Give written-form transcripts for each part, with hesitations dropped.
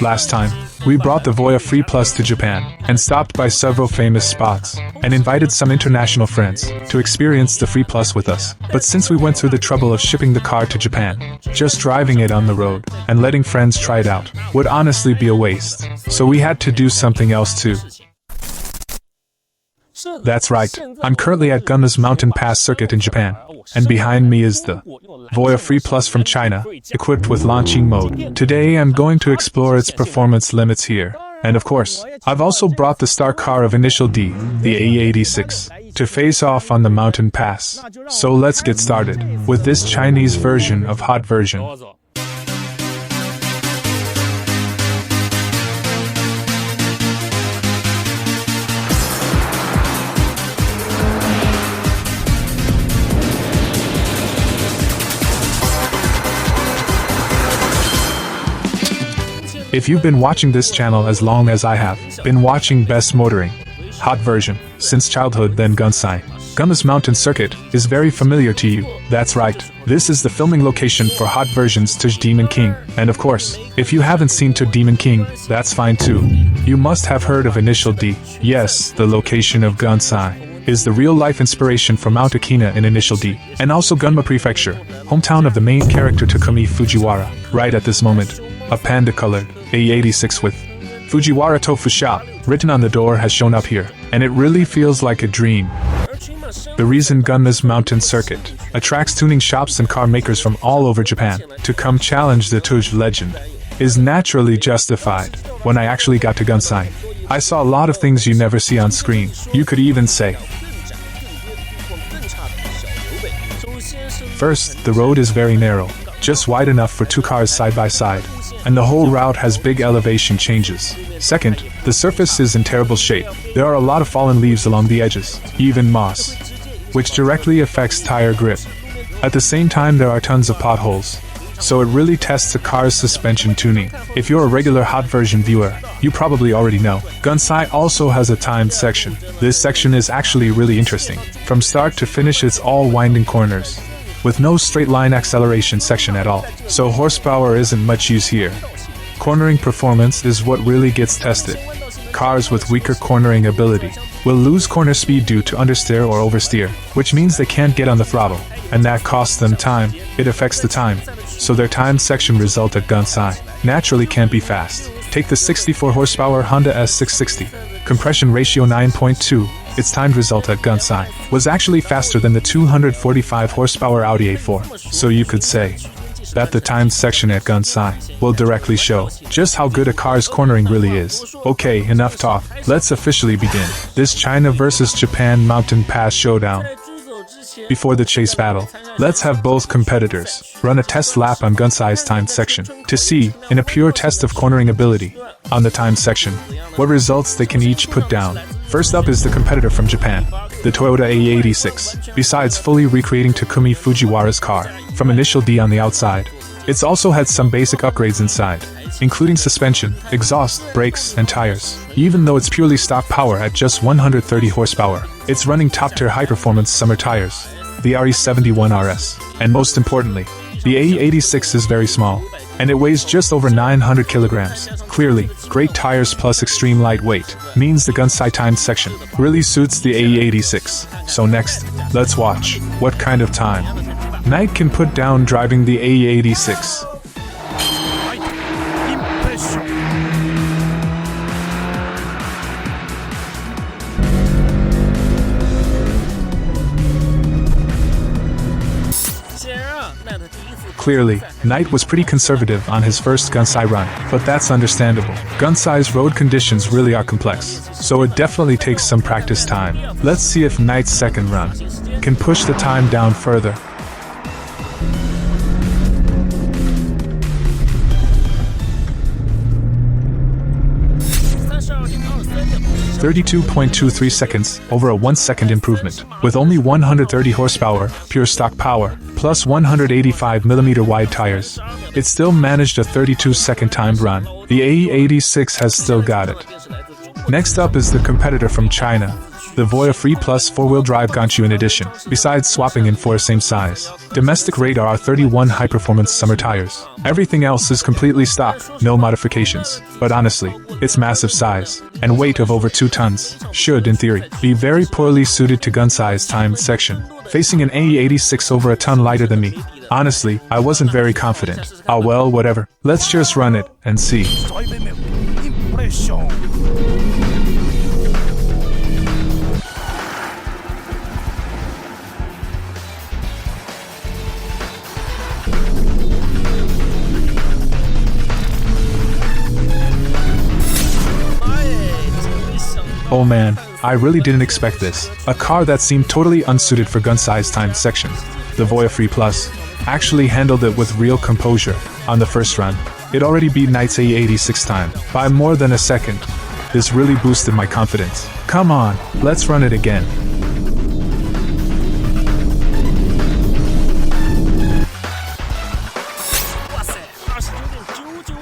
Last time, we brought the Voyah Free Plus to Japan, and stopped by several famous spots, and invited some international friends to experience the Free Plus with us. But since we went through the trouble of shipping the car to Japan, just driving it on the road, and letting friends try it out, would honestly be a waste. So we had to do something else too. That's right, I'm currently at Gunma's Mountain Pass circuit in Japan, and behind me is the Voyah Free Plus from China, equipped with launching mode. Today I'm going to explore its performance limits here. And of course, I've also brought the star car of Initial D, the AE86, to face off on the mountain pass. So let's get started with this Chinese version of hot version. If you've been watching this channel as long as I have been watching Best Motoring, hot version, since childhood, then Gunsai, Gunma's mountain circuit is very familiar to you. That's right, this is the filming location for hot version's Touge Demon King. And of course, if you haven't seen Touge Demon King, that's fine too. You must have heard of Initial D. Yes, the location of Gunsai is the real-life inspiration for Mount Akina in Initial D, and also Gunma Prefecture, hometown of the main character Takumi Fujiwara. Right at this moment, a panda-colored AE86 with Fujiwara Tofu Shop written on the door has shown up here, and it really feels like a dream. The reason Gunma's mountain circuit attracts tuning shops and car makers from all over Japan to come challenge the Touge legend is naturally justified. When I actually got to Gunsai, I saw a lot of things you never see on screen. You could even say. First, the road is very narrow, just wide enough for two cars side by side, and the whole route has big elevation changes. Second, the surface is in terrible shape. There are a lot of fallen leaves along the edges, even moss, which directly affects tire grip. At the same time, there are tons of potholes, so it really tests a car's suspension tuning. If you're a regular hot version viewer, you probably already know. Gunsai also has a timed section. This section is actually really interesting. From start to finish, it's all winding corners, with no straight line acceleration section at all, so horsepower isn't much use here. Cornering performance is what really gets tested. Cars with weaker cornering ability will lose corner speed due to understeer or oversteer, which means they can't get on the throttle, and that costs them time. It affects the time, so their timed section result at Gunsai naturally can't be fast. Take the 64 horsepower Honda S660, compression ratio 9.2, its timed result at Gunsai was actually faster than the 245 horsepower Audi A4, so you could say that the timed section at Gunsai will directly show just how good a car's cornering really is. Okay, enough talk. Let's officially begin this China versus Japan Mountain Pass showdown. Before the chase battle, let's have both competitors run a test lap on Gunsai's timed section to see, in a pure test of cornering ability on the timed section, what results they can each put down. First up is the competitor from Japan, the Toyota AE86. Besides fully recreating Takumi Fujiwara's car from Initial D on the outside, it's also had some basic upgrades inside, including suspension, exhaust, brakes, and tires. Even though it's purely stock power at just 130 horsepower, it's running top-tier high-performance summer tires, the RE71 RS. And most importantly, the AE86 is very small, and it weighs just over 900 kilograms. Clearly, great tires plus extreme lightweight means the Gunsai timed section really suits the AE86. So next, let's watch what kind of time Knight can put down driving the AE86. Clearly, Knight was pretty conservative on his first Gunsai run, but that's understandable. Gunsai's road conditions really are complex, so it definitely takes some practice time. Let's see if Knight's second run can push the time down further. 32.23 seconds, over a 1-second improvement. With only 130 horsepower, pure stock power, plus 185mm wide tires, it still managed a 32-second timed run. The AE86 has still got it. Next up is the competitor from China, the Voyah Free Plus 4-wheel drive Gunsa edition, besides swapping in for a same size. Domestic radar R31 high-performance summer tires. Everything else is completely stock, no modifications. But honestly, its massive size and weight of over 2 tons should, in theory, be very poorly suited to Gunsai's timed section, facing an AE86 over a ton lighter than me. Honestly, I wasn't very confident. Ah well, whatever. Let's just run it and see. Oh man, I really didn't expect this. A car that seemed totally unsuited for Gunsai's timed section, the Voyah Free Plus, actually handled it with real composure. On the first run, it already beat Knight's AE86 time by more than a second. This really boosted my confidence. Come on, let's run it again.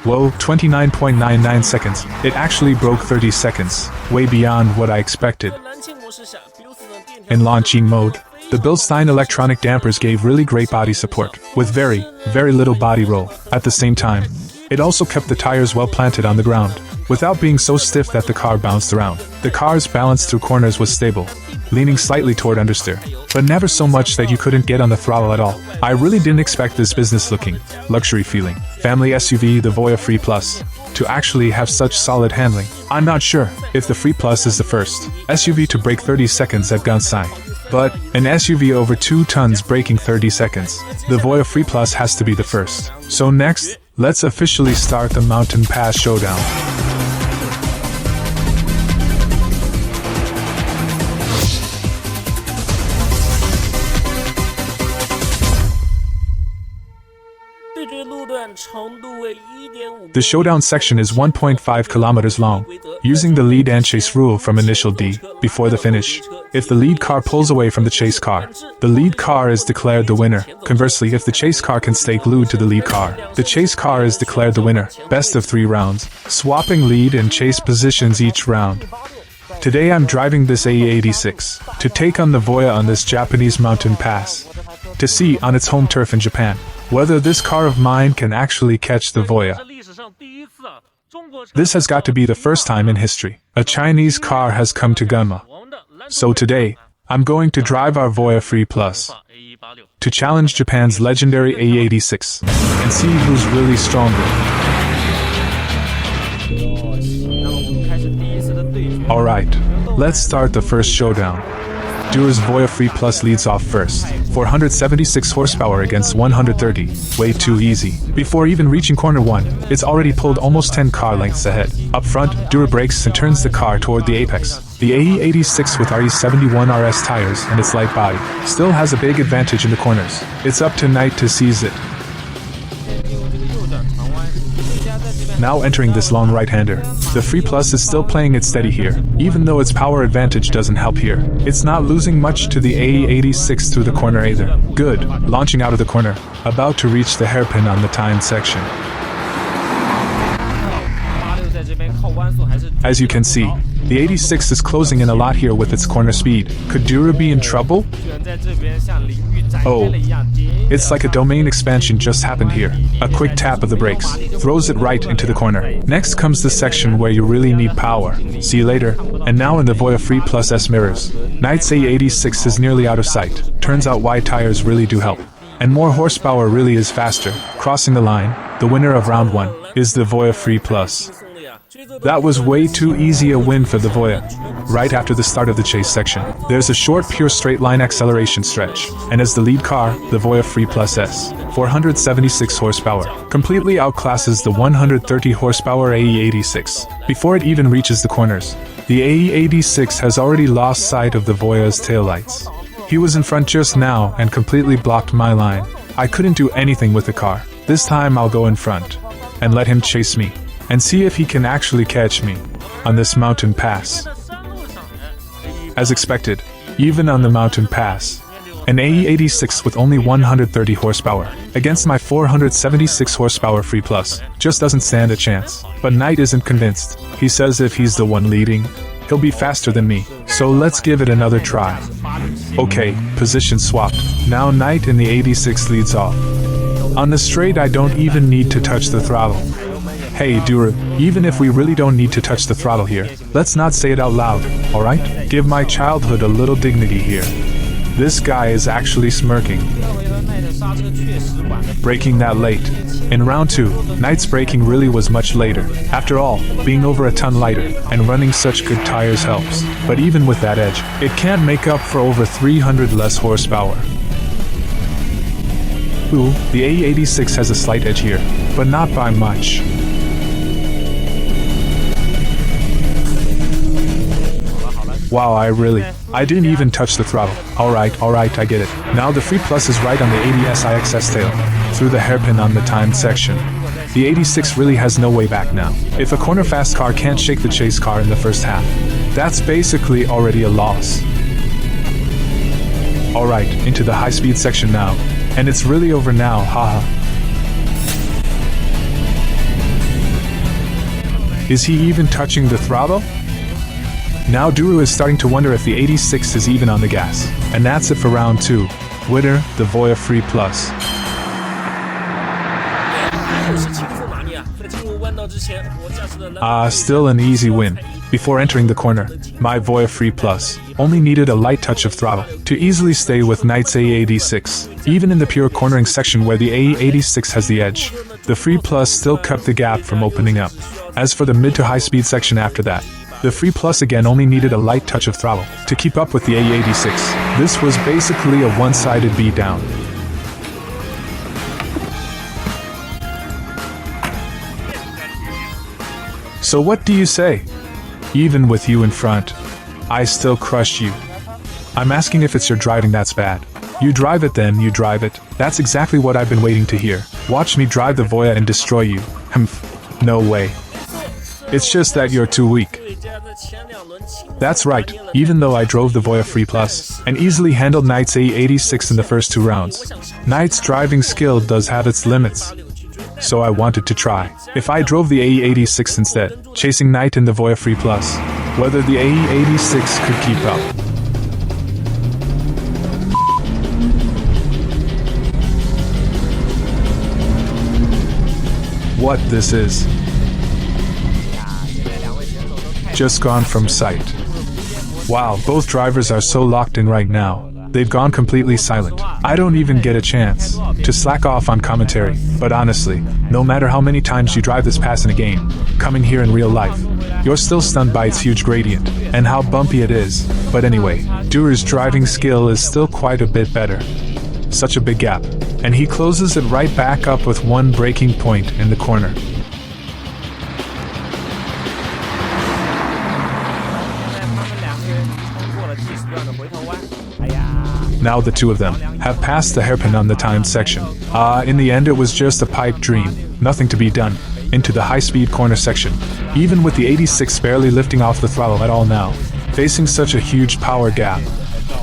Whoa, 29.99 seconds. It actually broke 30 seconds, way beyond what I expected. In launching mode, the Bilstein electronic dampers gave really great body support, with very, very little body roll. At the same time, it also kept the tires well planted on the ground, without being so stiff that the car bounced around. The car's balance through corners was stable, leaning slightly toward understeer, but never so much that you couldn't get on the throttle at all. I really didn't expect this business-looking, luxury-feeling, family SUV, the Voyah Free Plus, to actually have such solid handling. I'm not sure if the Free Plus is the first SUV to break 30 seconds at Gunsai, but an SUV over 2 tons breaking 30 seconds, the Voyah Free Plus has to be the first. So next, let's officially start the Mountain Pass showdown. The showdown section is 1.5 kilometers long, using the lead and chase rule from initial D, before the finish. If the lead car pulls away from the chase car, the lead car is declared the winner. Conversely, if the chase car can stay glued to the lead car, the chase car is declared the winner. Best of 3 rounds, swapping lead and chase positions each round. Today I'm driving this AE86 to take on the Voyah on this Japanese mountain pass, to see on its home turf in Japan whether this car of mine can actually catch the Voyah. This has got to be the first time in history a Chinese car has come to Gunma. So today, I'm going to drive our Voyah Free Plus to challenge Japan's legendary AE86 and see who's really stronger. Alright, let's start the first showdown. Duer's Voyah Free Plus leads off first. 476 horsepower against 130. Way too easy. Before even reaching corner 1, it's already pulled almost 10 car lengths ahead. Up front, Duer brakes and turns the car toward the apex. The AE86 with RE71 RS tires and its light body still has a big advantage in the corners. It's up to Knight to seize it. Now entering this long right-hander, the Free Plus is still playing it steady here, even though its power advantage doesn't help here. It's not losing much to the AE86 through the corner either. Good, launching out of the corner, about to reach the hairpin on the timed section. As you can see, the 86 is closing in a lot here with its corner speed. Could Duer be in trouble? Oh, it's like a domain expansion just happened here. A quick tap of the brakes throws it right into the corner. Next comes the section where you really need power. See you later. And now in the Voyah Free Plus S mirrors, Knight's A86 is nearly out of sight. Turns out wide tires really do help. And more horsepower really is faster. Crossing the line, the winner of round 1 is the Voyah Free Plus. That was way too easy a win for the Voyah. Right after the start of the chase section, there's a short pure straight line acceleration stretch, and as the lead car, the Voyah Free Plus S, 476 horsepower, completely outclasses the 130 horsepower AE86. Before it even reaches the corners, the AE86 has already lost sight of the Voyah's taillights. He was in front just now and completely blocked my line. I couldn't do anything with the car. This time I'll go in front and let him chase me, and see if he can actually catch me on this mountain pass. As expected, even on the mountain pass, an AE86 with only 130 horsepower against my 476 horsepower Free Plus just doesn't stand a chance. But Knight isn't convinced. He says if he's the one leading, he'll be faster than me, so let's give it another try. Okay, position swapped. Now Knight in the 86 leads off. On the straight I don't even need to touch the throttle. Hey Duru, even if we really don't need to touch the throttle here, let's not say it out loud, alright? Give my childhood a little dignity here. This guy is actually smirking. Braking that late. In round 2, Knight's braking really was much later. After all, being over a ton lighter and running such good tires helps. But even with that edge, it can't make up for over 300 less horsepower. Ooh, the AE86 has a slight edge here, but not by much. Wow, I didn't even touch the throttle. Alright, I get it. Now the Free Plus is right on the 80SIXS tail, through the hairpin on the timed section. The 86 really has no way back now. If a corner fast car can't shake the chase car in the first half, that's basically already a loss. Alright, into the high-speed section now. And it's really over now, haha. Is he even touching the throttle? Now Duru is starting to wonder if the 86 is even on the gas. And that's it for round 2. Winner, the Voyah Free Plus. Still an easy win. Before entering the corner, my Voyah Free Plus only needed a light touch of throttle to easily stay with Knight's AE86. Even in the pure cornering section where the AE86 has the edge, the Free Plus still kept the gap from opening up. As for the mid to high speed section after that, the Free Plus again only needed a light touch of throttle to keep up with the AE86. This was basically a one-sided beatdown. So what do you say? Even with you in front, I still crushed you. I'm asking if it's your driving that's bad. You drive it then, you drive it. That's exactly what I've been waiting to hear. Watch me drive the Voyah and destroy you. No way. It's just that you're too weak. That's right, even though I drove the Voyah Free Plus and easily handled Knight's AE86 in the first 2 rounds, Knight's driving skill does have its limits. So I wanted to try. If I drove the AE86 instead, chasing Knight in the Voyah Free Plus, whether the AE86 could keep up. What this is. Just gone from sight. Wow, both drivers are so locked in right now. They've gone completely silent. I don't even get a chance to slack off on commentary. But honestly, no matter how many times you drive this pass in a game, coming here in real life, you're still stunned by its huge gradient and how bumpy it is. But anyway, Duru's driving skill is still quite a bit better. Such a big gap. And he closes it right back up with one braking point in the corner. Now the two of them have passed the hairpin on the timed section. In the end it was just a pipe dream, nothing to be done. Into the high-speed corner section, even with the 86 barely lifting off the throttle at all now, facing such a huge power gap.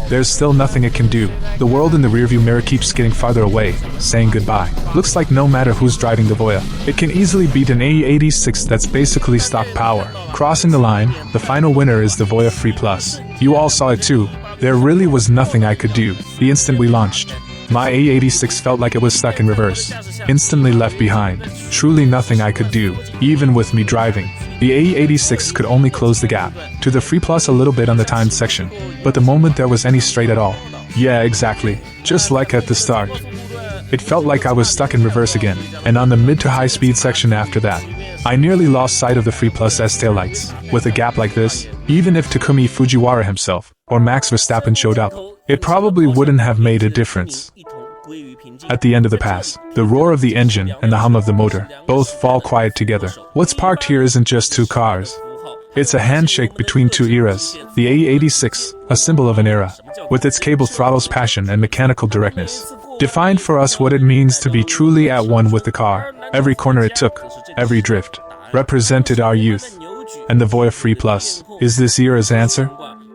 There's still nothing it can do. The world in the rearview mirror keeps getting farther away, saying goodbye. Looks like no matter who's driving the Voyah, it can easily beat an AE86 that's basically stock power. Crossing the line, the final winner is the Voyah Free Plus. You all saw it too. There really was nothing I could do. The instant we launched, my AE86 felt like it was stuck in reverse. Instantly left behind. Truly nothing I could do, even with me driving. The AE86 could only close the gap to the Free Plus a little bit on the timed section, but the moment there was any straight at all. Yeah, exactly. Just like at the start. It felt like I was stuck in reverse again, and on the mid to high speed section after that, I nearly lost sight of the Free Plus S taillights. With a gap like this, even if Takumi Fujiwara himself or Max Verstappen showed up, it probably wouldn't have made a difference. At the end of the pass, the roar of the engine and the hum of the motor both fall quiet together. What's parked here isn't just two cars. It's a handshake between two eras. The AE86, a symbol of an era, with its cable throttle's passion and mechanical directness, defined for us what it means to be truly at one with the car. Every corner it took, every drift, represented our youth. And the Voyah Free Plus is this era's answer?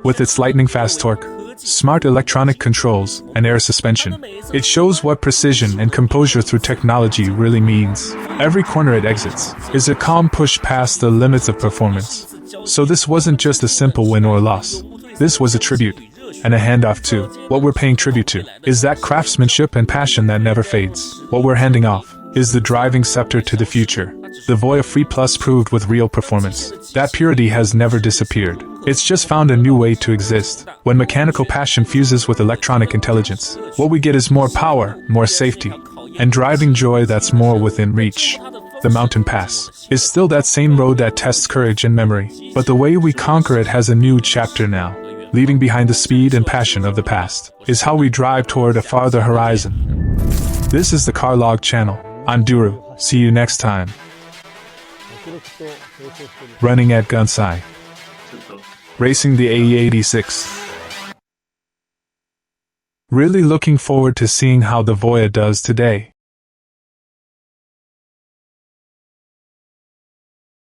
With its lightning-fast torque, smart electronic controls, and air suspension, it shows what precision and composure through technology really means. Every corner it exits is a calm push past the limits of performance. So this wasn't just a simple win or loss. This was a tribute, and a handoff too. What we're paying tribute to is that craftsmanship and passion that never fades. What we're handing off is the driving scepter to the future. The Voyah Free Plus proved with real performance. That purity has never disappeared. It's just found a new way to exist. When mechanical passion fuses with electronic intelligence, what we get is more power, more safety, and driving joy that's more within reach. The mountain pass is still that same road that tests courage and memory, but the way we conquer it has a new chapter now. Leaving behind the speed and passion of the past is how we drive toward a farther horizon. This is the Carlog channel. I'm Duru. See you next time. Running at Gunsai. Racing the AE86. Really looking forward to seeing how the Voyah does today.